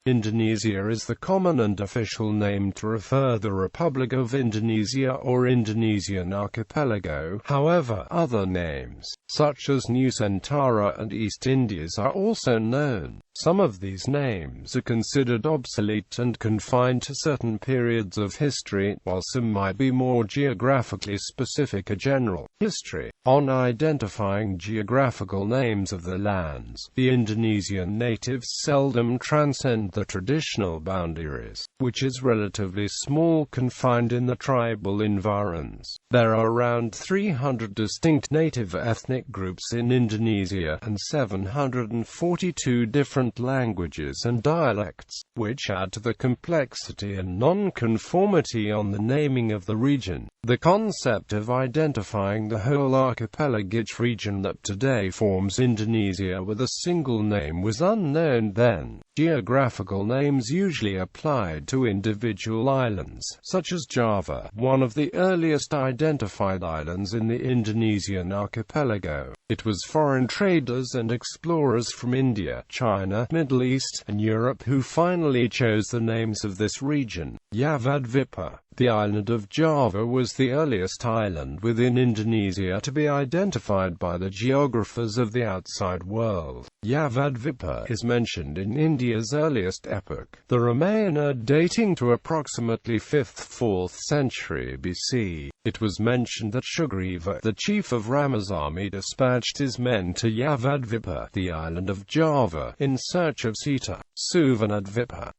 Indonesia is the common and official name to refer the Republic of Indonesia or Indonesian archipelago. However, other names, such as Nusantara and East Indies, are also known. Some of these names are considered obsolete and confined to certain periods of history, while some might be more geographically specific, a general history on identifying geographical names of the lands. The Indonesian natives seldom transcend the traditional boundaries, which is relatively small, confined in the tribal environs. There are around 300 distinct native ethnic groups in Indonesia, and 742 different languages and dialects, which add to the complexity and non-conformity on the naming of the region. The concept of identifying the whole archipelagic region that today forms Indonesia with a single name was unknown then. Geographical names usually applied to individual islands, such as Java, one of the earliest identified islands in the Indonesian archipelago. It was foreign traders and explorers from India, China, Middle East, and Europe who finally chose the names of this region. Javadvipa, the island of Java, was the earliest island within Indonesia to be identified by the geographers of the outside world. Javadvipa is mentioned in India's earliest epoch, the Ramayana, dating to approximately 5th–4th century BC. It was mentioned that Sugriva, the chief of Rama's army, dispatched his men to Javadvipa, the island of Java, in search of Sita. Suvarnadvipa,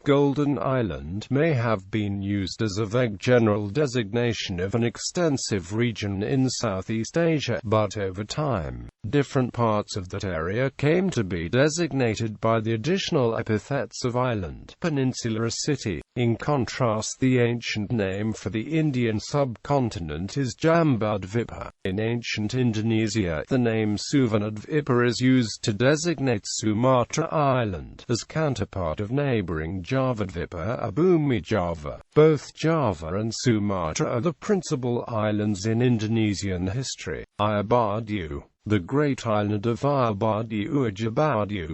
Golden Island, may have been used as a vague general designation of an extensive region in Southeast Asia, but over time, different parts of that area came to be designated by the additional epithets of island, peninsula, or city. In contrast, the ancient name for the Indian subcontinent is Jambudvipa. In ancient Indonesia, the name Suvarnadvipa is used to designate Sumatra Island, as counterpart of neighboring Javadvipa, Bumi Java. Both Java and Sumatra are the principal islands in Indonesian history. Ayabadu, the great island of Ayabadu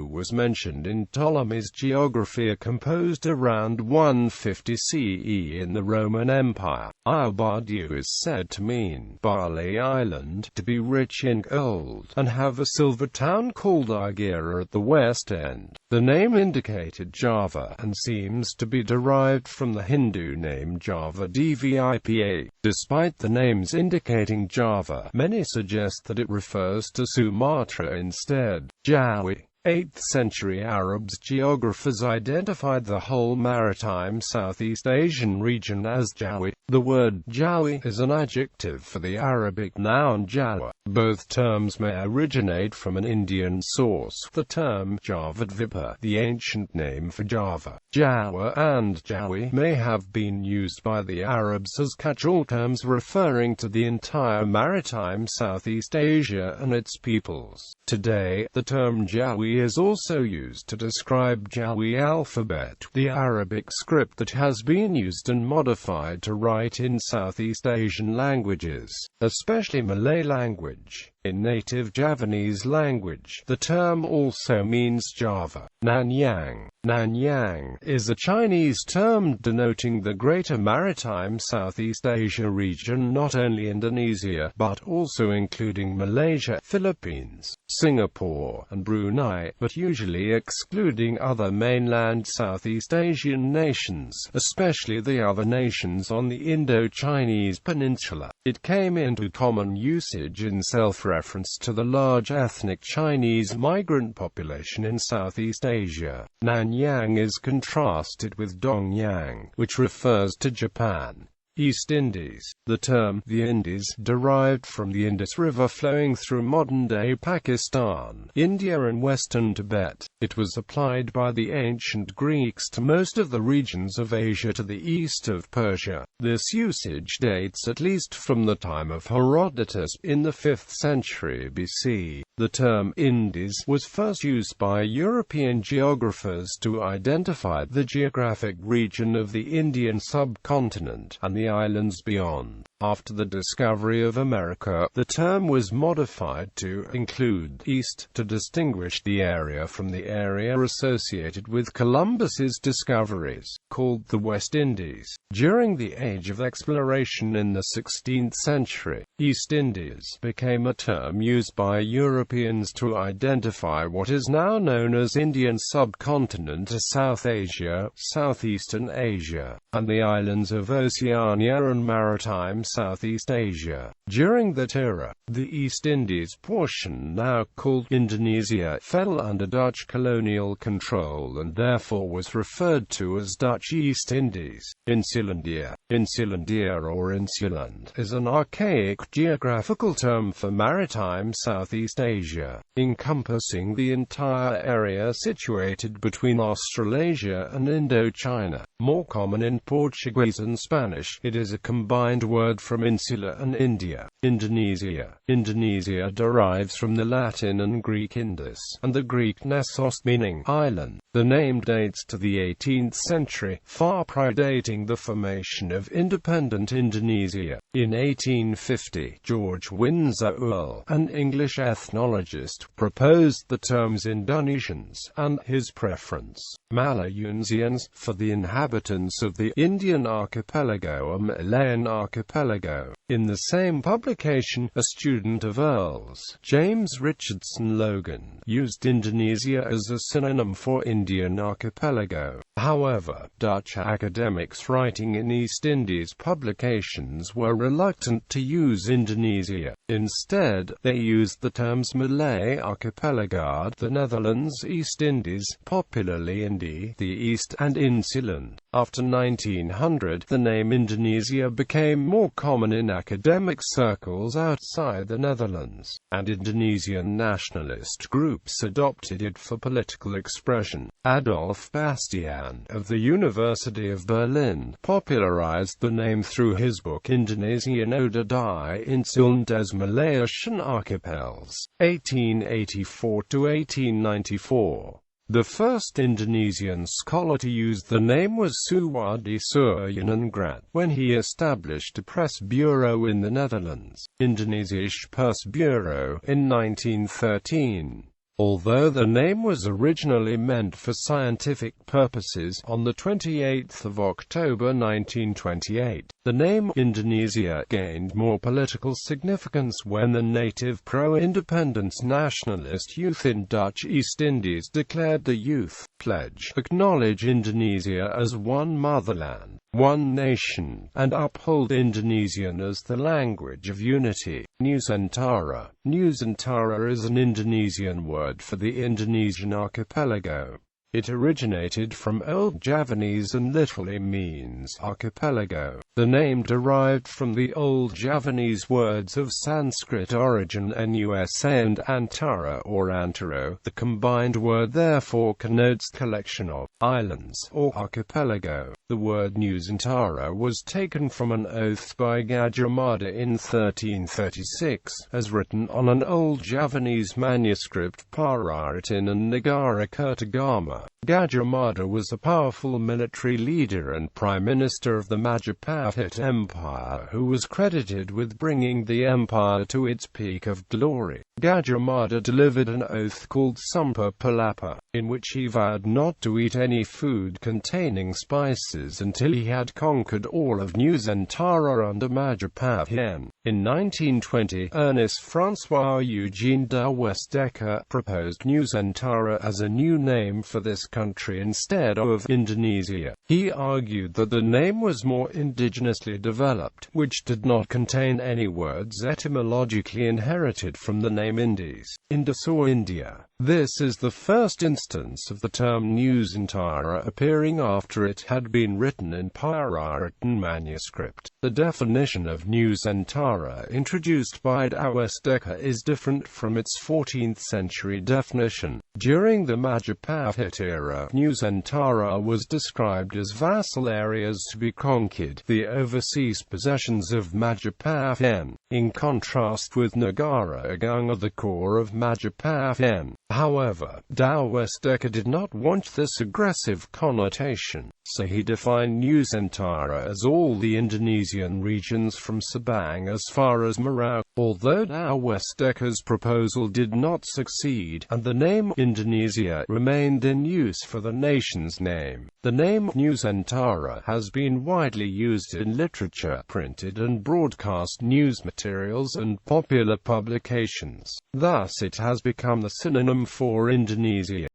was mentioned in Ptolemy's Geographia, composed around 150 CE in the Roman Empire. Ayabadu is said to mean Bali Island, to be rich in gold, and have a silver town called Agira at the west end. The name indicated Java, and seems to be derived from the Hindu name Java Dvipa. Despite the names indicating Java, many suggest that it refers to Sumatra instead. Jawi. 8th century Arabs geographers identified the whole maritime Southeast Asian region as Jawi. The word Jawi is an adjective for the Arabic noun Jawa. Both terms may originate from an Indian source. The term Javadvipa, the ancient name for Java, Jawa, and Jawi, may have been used by the Arabs as catch-all terms referring to the entire maritime Southeast Asia and its peoples. Today, the term Jawi is also used to describe Jawi alphabet, the Arabic script that has been used and modified to write in Southeast Asian languages, especially Malay language. In native Javanese language, the term also means Java. Nanyang. Nanyang is a Chinese term denoting the greater maritime Southeast Asia region, not only Indonesia, but also including Malaysia, Philippines, Singapore, and Brunei, but usually excluding other mainland Southeast Asian nations, especially the other nations on the Indo-Chinese peninsula. It came into common usage in self-reference to the large ethnic Chinese migrant population in Southeast Asia. Nanyang is contrasted with Dongyang, which refers to Japan. East Indies. The term, the Indies, derived from the Indus River flowing through modern-day Pakistan, India and western Tibet. It was applied by the ancient Greeks to most of the regions of Asia to the east of Persia. This usage dates at least from the time of Herodotus, in the 5th century BC. The term Indies was first used by European geographers to identify the geographic region of the Indian subcontinent, and the the islands beyond. After the discovery of America, the term was modified to include East, to distinguish the area from the area associated with Columbus's discoveries, called the West Indies. During the Age of Exploration in the 16th century, East Indies became a term used by Europeans to identify what is now known as Indian subcontinent as South Asia, Southeastern Asia, and the islands of Oceania and maritime Southeast Asia. During that era, the East Indies portion, now called Indonesia, fell under Dutch colonial control and therefore was referred to as Dutch East Indies. Insulandia, or Insuland, is an archaic geographical term for maritime Southeast Asia, encompassing the entire area situated between Australasia and Indochina. More common in Portuguese and Spanish, it is a combined word from insula and India. Indonesia. Indonesia derives from the Latin and Greek Indus, and the Greek Nessos, meaning island. The name dates to the 18th century, far predating the formation of independent Indonesia. In 1850, George Windsor Earle, an English ethnologist, proposed the terms Indonesians, and his preference, Malayunesians, for the inhabitants of the Indian archipelago or Malayan archipelago. In the same publication, a student of Earle's, James Richardson Logan, used Indonesia as a synonym for Indian archipelago. However, Dutch academics writing in East Indies publications were reluctant to use Indonesia. Instead, they used the terms Malay Archipelago, the Netherlands East Indies, popularly Indi, the East, and Insuland. After 1900, the name Indonesia became more common in academic circles outside the Netherlands, and Indonesian nationalist groups adopted it for political expression. Adolf Bastian, of the University of Berlin, popularized the name through his book Indonesian oder die Inseln des Malayischen Archipels, 1884–1894. The first Indonesian scholar to use the name was Suwadi Suryanengrat, when he established a press bureau in the Netherlands, Indonesische Persbureau, in 1913. Although the name was originally meant for scientific purposes, on 28 October 1928, the name Indonesia gained more political significance when the native pro-independence nationalist youth in Dutch East Indies declared the Youth Pledge, acknowledge Indonesia as one motherland, one nation, and uphold Indonesian as the language of unity. Nusantara. Nusantara is an Indonesian word for the Indonesian archipelago. It originated from Old Javanese and literally means archipelago. The name derived from the Old Javanese words of Sanskrit origin Nusa and Antara or Antaro. The combined word therefore connotes collection of islands or archipelago. The word Nusantara was taken from an oath by Gajah Mada in 1336, as written on an Old Javanese manuscript Pararatin and Negara Kertagama. Gajah Mada was a powerful military leader and prime minister of the Majapahit Empire who was credited with bringing the empire to its peak of glory. Gajah Mada delivered an oath called Sumpah Palapa, in which he vowed not to eat any food containing spices until he had conquered all of Nusantara under Majapahit. In 1920, Ernest François Eugène de Westdecker proposed Nusantara as a new name for this country instead of Indonesia. He argued that the name was more indigenously developed, which did not contain any words etymologically inherited from the name Indies, Indus or India. This is the first instance of the term Nusantara appearing after it had been written in Pararatin manuscript. The definition of Nusantara introduced by de Westdecker is different from its 14th century definition. During the Majapahit era, Nusantara was described as vassal areas to be conquered, the overseas possessions of Majapahit, in contrast with Negara Agung, the core of Majapahit. However, de Westdecker did not want this aggressive connotation. So he defined Nusantara as all the Indonesian regions from Sabang as far as Merauke. Although Westecker's proposal did not succeed, and the name Indonesia remained in use for the nation's name, the name Nusantara has been widely used in literature, printed and broadcast news materials, and popular publications. Thus it has become the synonym for Indonesia.